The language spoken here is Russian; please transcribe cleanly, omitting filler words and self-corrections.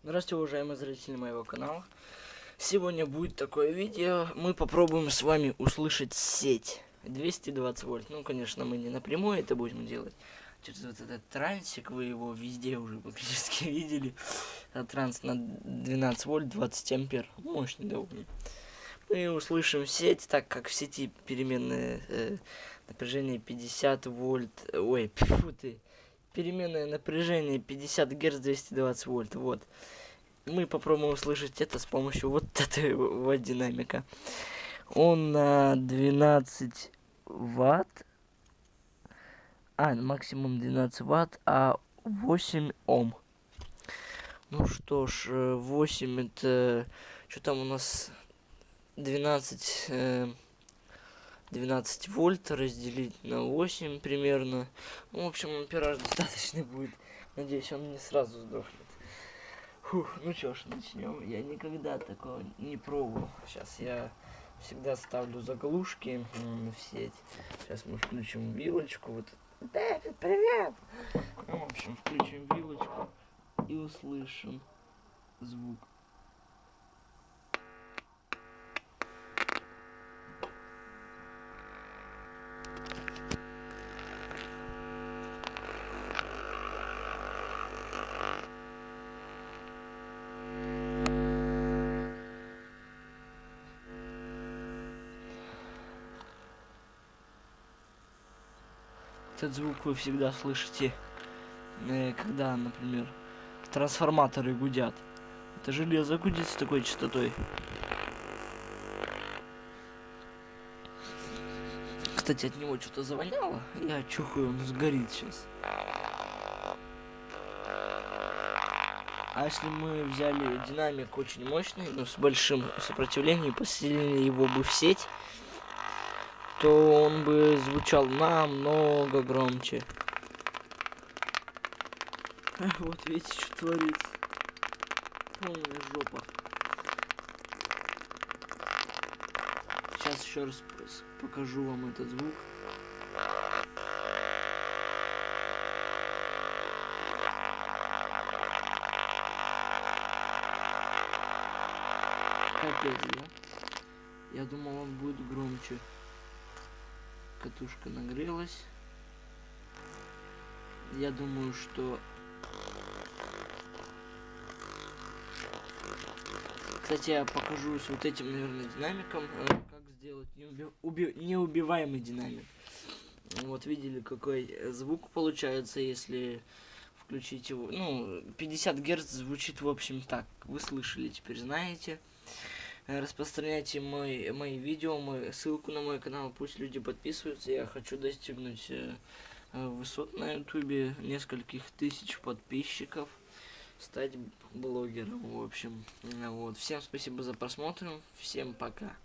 Здравствуйте, уважаемые зрители моего канала. Сегодня будет такое видео. Мы попробуем с вами услышать сеть 220 вольт. Ну, конечно, мы не напрямую это будем делать. Через вот этот трансик, вы его везде уже практически видели. Транс на 12 вольт, 20 ампер. Мощный довольно. Мы услышим сеть, так как в сети переменное напряжение 50 вольт. Ой, фу ты. Переменное напряжение 50 Гц 220 вольт. Вот. Мы попробуем услышать это с помощью вот этого динамика. Он на 12 ватт. Максимум 12 ватт, а 8 Ом. Ну что ж, 8 это... Что там у нас? 12 вольт разделить на 8 примерно. Ну, в общем, ампераж достаточно будет. Надеюсь, он не сразу сдохнет. Фух, ну чё ж, начнем. Я никогда такого не пробовал. Сейчас я всегда ставлю заглушки в сеть. Сейчас мы включим вилочку. Вот. Дэвид, привет! Ну, в общем, включим вилочку и услышим звук. Этот звук вы всегда слышите, когда, например, трансформаторы гудят. Это железо гудит с такой частотой. Кстати, от него что-то завоняло. Я чухаю, он сгорит сейчас. А если мы взяли динамик очень мощный, но с большим сопротивлением, посилили его бы в сеть, то он бы звучал намного громче. Вот видите, что творится. Полная жопа. Сейчас еще раз покажу вам этот звук. Капец, да? Я думал, он будет громче. Катушка нагрелась. Я думаю, что... Кстати, я покажу с вот этим, наверное, динамиком, как сделать неубиваемый динамик. Вот видели, какой звук получается, если включить его. Ну, 50 Гц звучит, в общем, так. Вы слышали, теперь знаете. Распространяйте мои видео, ссылку на мой канал, пусть люди подписываются. Я хочу достигнуть высот на ютубе, нескольких тысяч подписчиков, стать блогером, в общем. Вот. Всем спасибо за просмотр, всем пока.